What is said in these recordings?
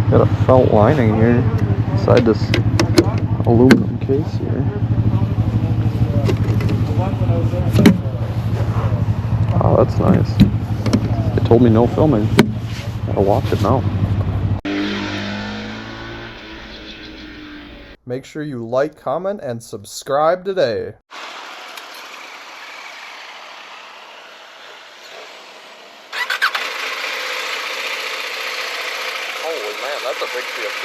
Got a felt lining here inside this aluminum case here. Oh, that's nice. They told me no filming. Gotta watch it now. Make sure you like, comment, and subscribe today. Holy man, that's a big CFP.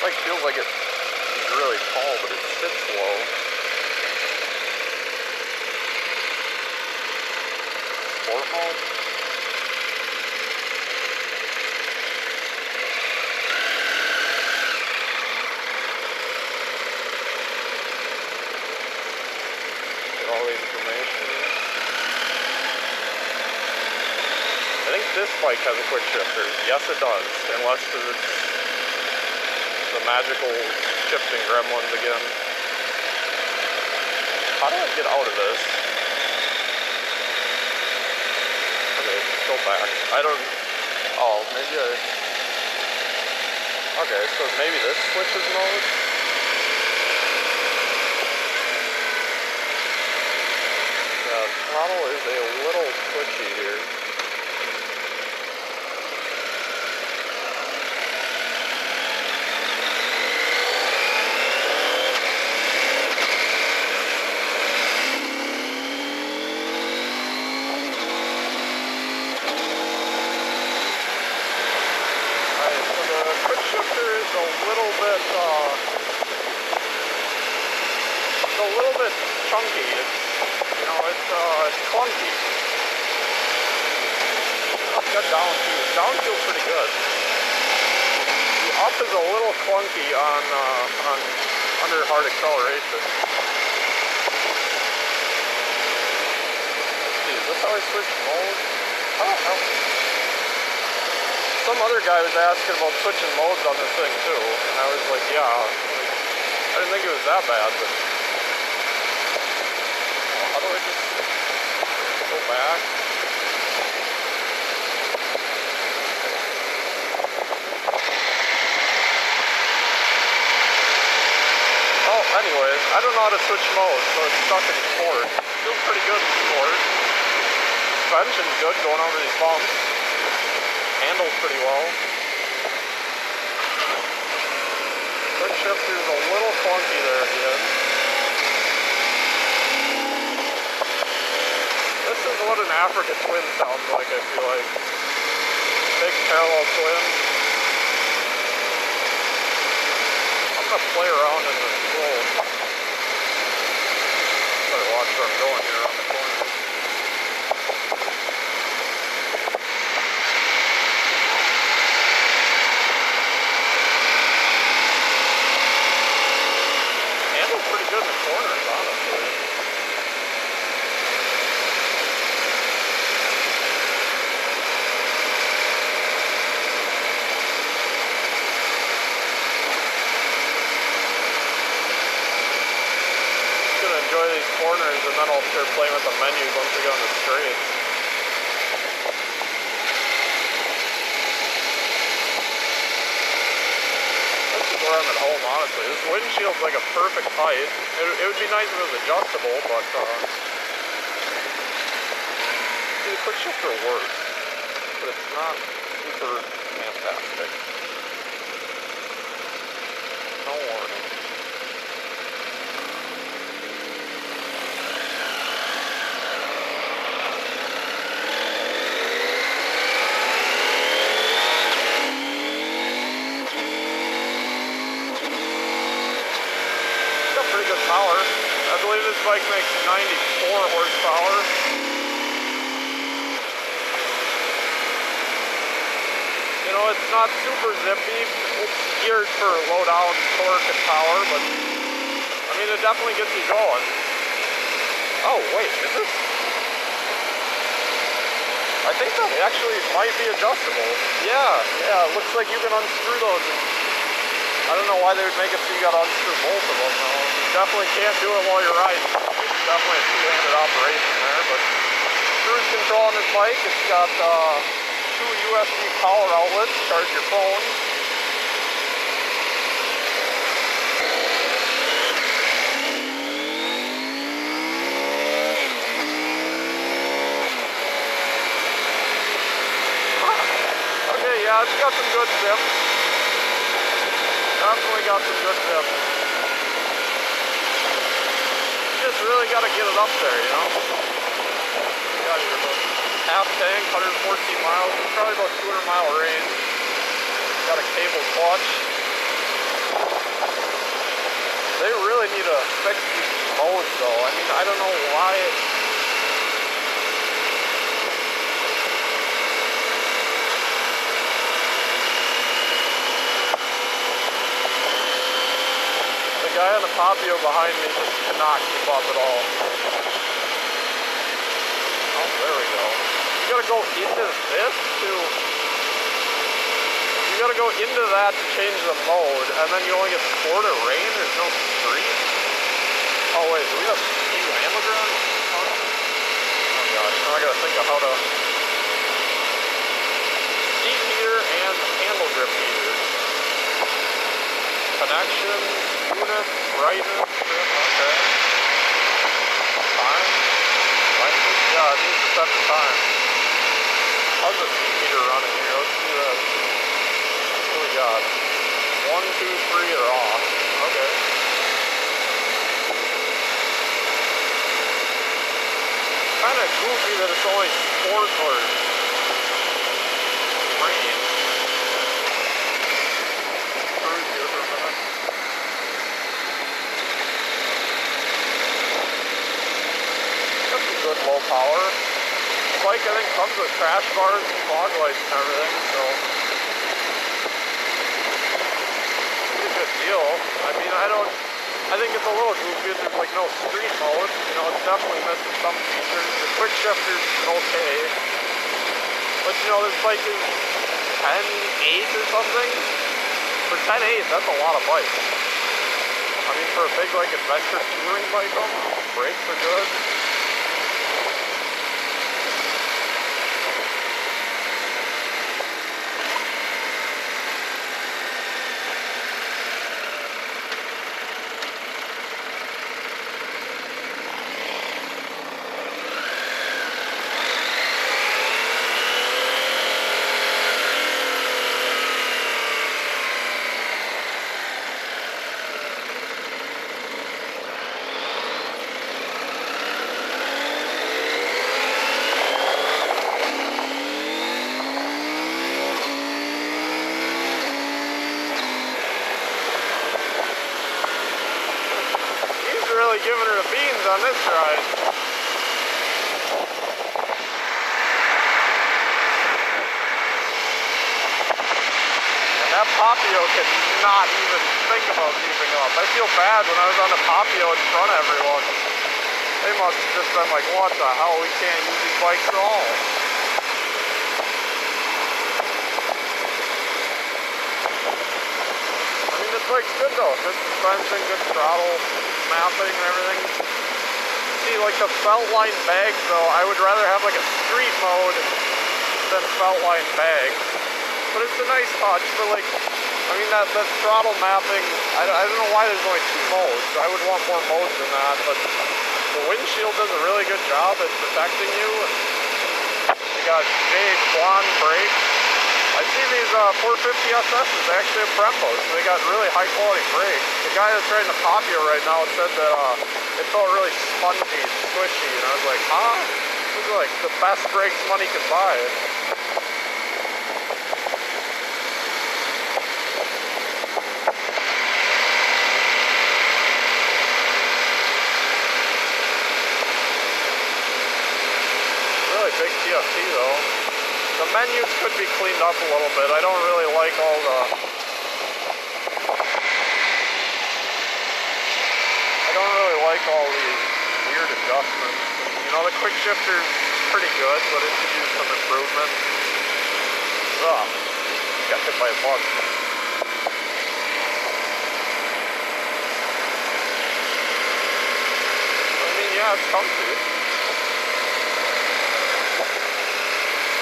Like, feels like it's really tall, but it sits low. Sport mode? Get all the information. I think this bike has a quick shifter. Yes, it does, unless it's the magical shifting gremlins again. How do I get out of this? Okay, go back. I don't... Oh, maybe I... Okay, so maybe this switches mode? Yeah, the throttle is a little twitchy here. It's a little bit chunky. It's clunky. It's got down too. Down feels pretty good. The up is a little clunky on under hard acceleration. Let's see, is this how I switch modes? I don't know. Some other guy was asking about switching modes on this thing too, and I was like, yeah. I didn't think it was that bad, but how do I just go back? Oh, anyways, I don't know how to switch modes, so it's stuck in sport. Feels pretty good in sport. Suspension's good going over these bumps. Handles pretty well. Quick shifter's a little clunky there at the end. This is what an Africa twin sounds like, I feel like. Big parallel twin. I'm gonna play around in the controls. Better watch where I'm going here around the corner. Pretty good in the corners, honestly. Just gonna enjoy these corners, and then I'll start playing with the menus once we get on the straights. Where I'm at home, honestly. This windshield's like a perfect height. It would be nice if it was adjustable, but see, the quick shifter works, but it's not super fantastic. No warning. Pretty good power. I believe this bike makes 94 horsepower. You know, it's not super zippy. It's geared for low down torque and power, but I mean, it definitely gets you going. Oh, wait, is this? I think that actually might be adjustable. Yeah, it looks like you can unscrew those. I don't know why they would make it so you gotta unscrew both of them, though. You definitely can't do it while you're riding. It's definitely a two-handed operation there, but cruise control on this bike, it's got 2 USB power outlets, charge your phone. Okay, yeah, it's got some good zip. Definitely got some good zip. You just really got to get it up there, you know? You got your half tank, 114 miles, probably about 200-mile range. Got a cable clutch. They really need to fix these modes though. I mean, I don't know why the guy on the Papio behind me just cannot keep up at all. Oh, there we go. You gotta go into this to... You gotta go into that to change the mode, and then you only get sport or rain. There's no street. Oh wait, do we have heat handle ground? Oh gosh, now I gotta think of how to... Seat heater and handle grip heater. Connection, unit, brightness, okay. Time. Language, yeah, it needs to set the time. How's the seat heater running here? Let's do that. What we got? 1, 2, 3 are off. Okay. Kind of goofy that it's only sport or rain. Cruise here for a minute. Got some good low power. The bike I think comes with crash bars and fog lights and everything, so it's a good deal. I mean, I think it's a little goofy that there's like no street mode. You know, it's definitely missing some features. The quick shifter's okay. But you know, this bike is 10.8 or something. For 10.8, that's a lot of bike. I mean, for a big like adventure touring bike, brakes are good. Really giving her the beans on this ride. And that Papio cannot even think about keeping up. I feel bad when I was on the Papio in front of everyone. They must have just been like, what the hell, we can't use these bikes at all. I mean, this bike's good though. Good suspension, good throttle mapping and everything. See, like the felt line bags though, I would rather have like a street mode than felt line bags. But it's a nice touch for like, I mean that throttle mapping, I don't know why there's only 2 modes. I would want more modes than that, but the windshield does a really good job at protecting you. You got big blonde brakes. I see these 450 SS's, they actually have Brembos, so they got really high quality brakes. The guy that's riding the Papio right now said that it felt really spongy, squishy, and I was like, huh? These are like the best brakes money could buy. Really big TFT though. The menus could be cleaned up a little bit. I don't really like all the... I don't really like all these weird adjustments. You know, the quick shifter's pretty good, but it could use some improvement. Ugh. Got hit by a bug. I mean, yeah, it's comfy.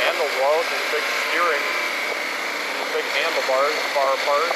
And handles well with these big steering, these big handlebars far apart.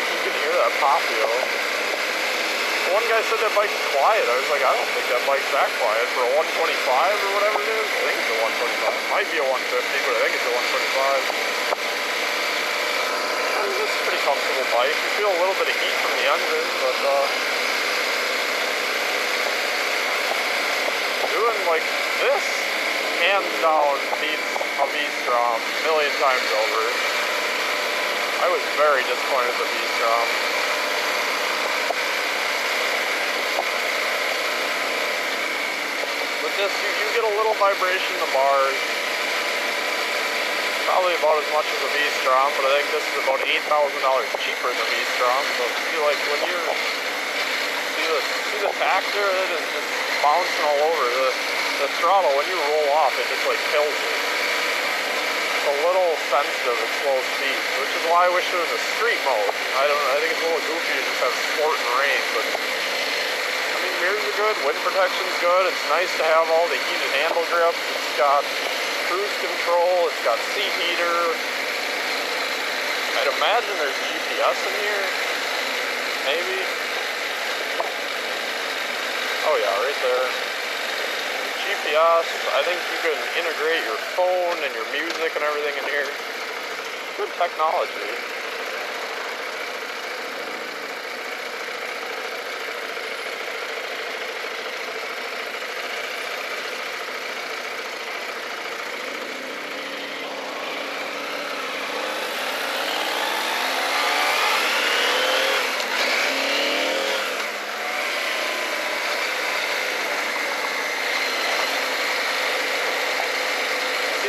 You can hear that Papio. One guy said that bike's quiet. I was like, I don't think that bike's that quiet for a 125 or whatever it is. I think it's a 125. Might be a 150, but I think it's a 125. I mean, it's a pretty comfortable bike. You feel a little bit of heat from the engine, but doing like this, hands down, beats a V-Strom a million times over. I was very disappointed with the V-Strom. With this, you get a little vibration in the bars. Probably about as much as a V-Strom, but I think this is about $8,000 cheaper than a V-Strom. So I feel like when you see the tactor, it is just bouncing all over. The throttle, when you roll off, it just like kills you. It's a little sensitive at slow speeds, which is why I wish there was a street mode. I don't know, I think it's a little goofy to just have sport and rain, but I mean, mirrors are good, wind protection's good. It's nice to have all the heated handle grips. It's got cruise control, it's got seat heater. I'd imagine there's GPS in here. Maybe. Oh yeah, right there. GPS. I think you can integrate your phone and your music and everything in here. Good technology.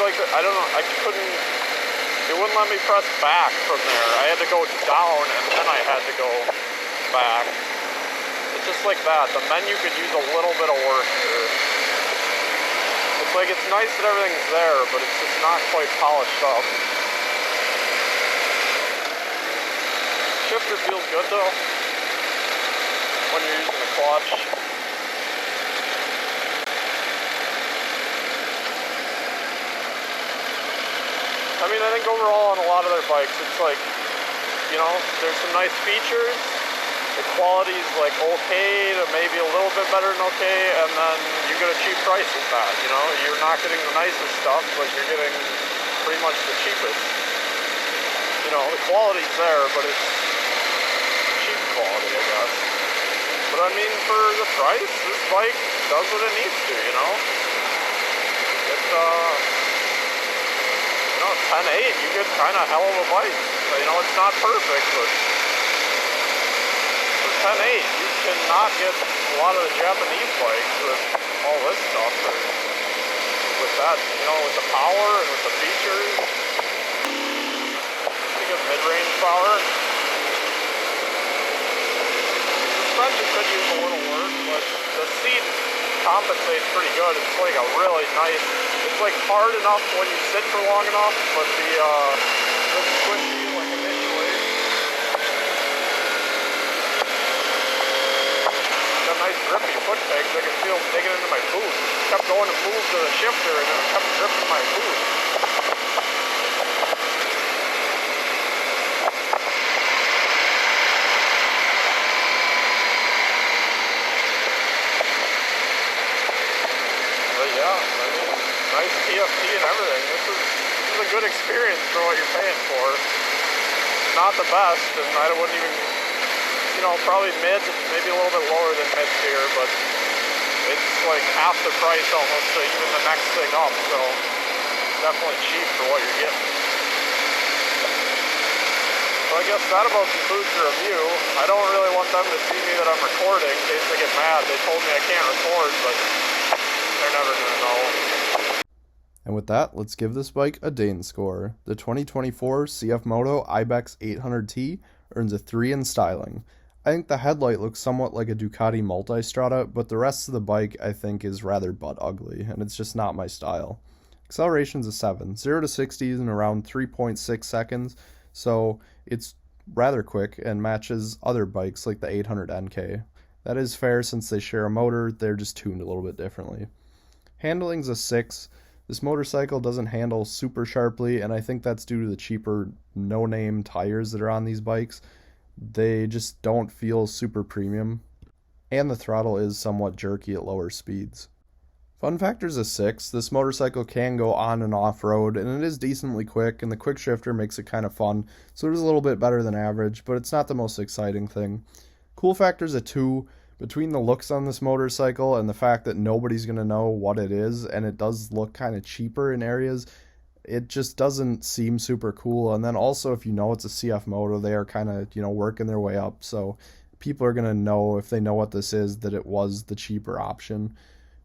Like, I don't know, I couldn't, it wouldn't let me press back from there. I had to go down and then I had to go back. It's just like that. The menu could use a little bit of work here. It's like, it's nice that everything's there, but it's just not quite polished up. Shifter feels good though, when you're using the clutch. I mean, I think overall on a lot of their bikes, it's like, you know, there's some nice features. The quality's like okay to maybe a little bit better than okay, and then you get a cheap price with that, you know? You're not getting the nicest stuff, but you're getting pretty much the cheapest. You know, the quality's there, but it's cheap quality, I guess. But I mean, for the price, this bike does what it needs to, you know? It's, 10.8, you get kind of hell of a bike. You know, it's not perfect, but for 10.8, you cannot get a lot of the Japanese bikes with all this stuff, or with that, you know, with the power and with the features. Pretty good mid-range power. Suspension could use a little work, but the seat compensates pretty good. It's like a really nice, it's like hard enough when you sit for long enough, but it's squishy like initially. Got nice grippy foot pegs. I can feel them digging into my boot. Kept going to move to the shifter and it kept gripping my boot. Nice TFT and everything. This is a good experience for what you're paying for. Not the best, and I wouldn't even, you know, probably mid, maybe a little bit lower than mid tier, but it's like half the price almost to even the next thing up, so definitely cheap for what you're getting. So I guess that about concludes the review. I don't really want them to see me that I'm recording in case they get mad. They told me I can't record, but they're never going to know. And with that, let's give this bike a Dane score. The 2024 CF-Moto Ibex 800T earns a 3 in styling. I think the headlight looks somewhat like a Ducati Multistrada, but the rest of the bike I think is rather butt ugly, and it's just not my style. Acceleration's a 7. 0 to 60 is in around 3.6 seconds, so it's rather quick and matches other bikes like the 800 NK. That is fair since they share a motor, they're just tuned a little bit differently. Handling's a 6. This motorcycle doesn't handle super sharply, and I think that's due to the cheaper no-name tires that are on these bikes. They just don't feel super premium, and the throttle is somewhat jerky at lower speeds. Fun factor's a 6. This motorcycle can go on and off road, and it is decently quick, and the quick shifter makes it kind of fun, so it is a little bit better than average, but it's not the most exciting thing. Cool factor's a 2. Between the looks on this motorcycle and the fact that nobody's going to know what it is, and it does look kind of cheaper in areas, it just doesn't seem super cool. And then also, if you know it's a CF-Moto, they are kind of, working their way up, so people are going to know, if they know what this is, that it was the cheaper option.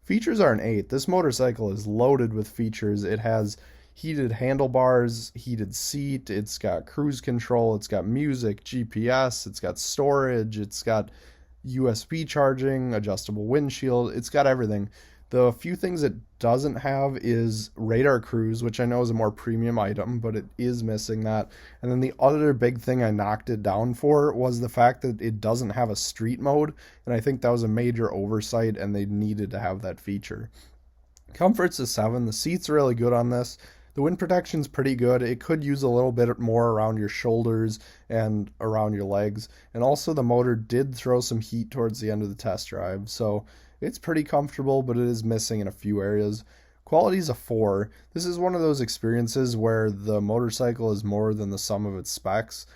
Features are an 8. This motorcycle is loaded with features. It has heated handlebars, heated seat, it's got cruise control, it's got music, GPS, it's got storage, it's got USB charging, adjustable windshield, it's got everything. The few things it doesn't have is radar cruise, which I know is a more premium item, but it is missing that. And then the other big thing I knocked it down for was the fact that it doesn't have a street mode, and I think that was a major oversight, and they needed to have that feature. Comfort's a 7. The seat's really good on this. The wind protection's pretty good. It could use a little bit more around your shoulders and around your legs. And also the motor did throw some heat towards the end of the test drive, so it's pretty comfortable, but it is missing in a few areas. Quality's a 4. This is one of those experiences where the motorcycle is more than the sum of its specs.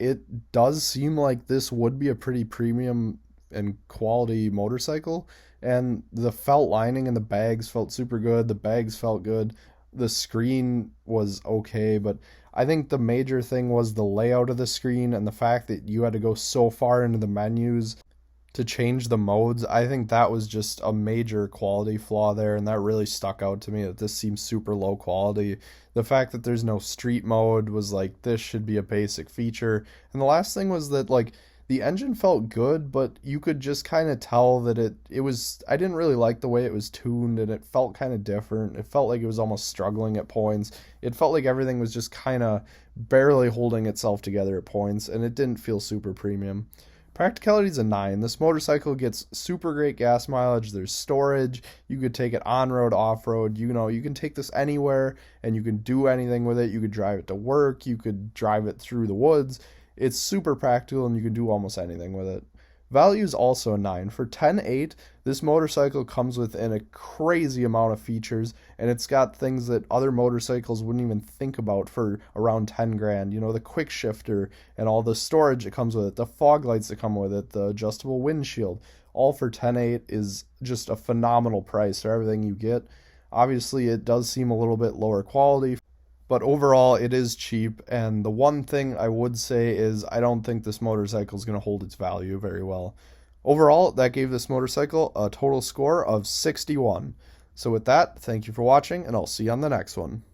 It does seem like this would be a pretty premium and quality motorcycle, and the felt lining and the bags felt super good. The bags felt good. The screen was okay, but I think the major thing was the layout of the screen and the fact that you had to go so far into the menus to change the modes. I think that was just a major quality flaw there, and that really stuck out to me, that this seems super low quality. The fact that there's no street mode was like, this should be a basic feature. And the last thing was that, like, the engine felt good, but you could just kind of tell that it was, I didn't really like the way it was tuned, and it felt kind of different. It felt like it was almost struggling at points. It felt like everything was just kind of barely holding itself together at points, and it didn't feel super premium. Practicality's a 9. This motorcycle gets super great gas mileage. There's storage. You could take it on-road, off-road. You can take this anywhere, and you can do anything with it. You could drive it to work. You could drive it through the woods. It's super practical, and you can do almost anything with it. Value is also a 9. For $10,800, this motorcycle comes within a crazy amount of features, and it's got things that other motorcycles wouldn't even think about for around 10 grand. The quick shifter and all the storage that comes with it, the fog lights that come with it, the adjustable windshield, all for $10,800 is just a phenomenal price for everything you get. Obviously, it does seem a little bit lower quality, but overall, it is cheap, and the one thing I would say is I don't think this motorcycle is going to hold its value very well. Overall, that gave this motorcycle a total score of 61. So with that, thank you for watching, and I'll see you on the next one.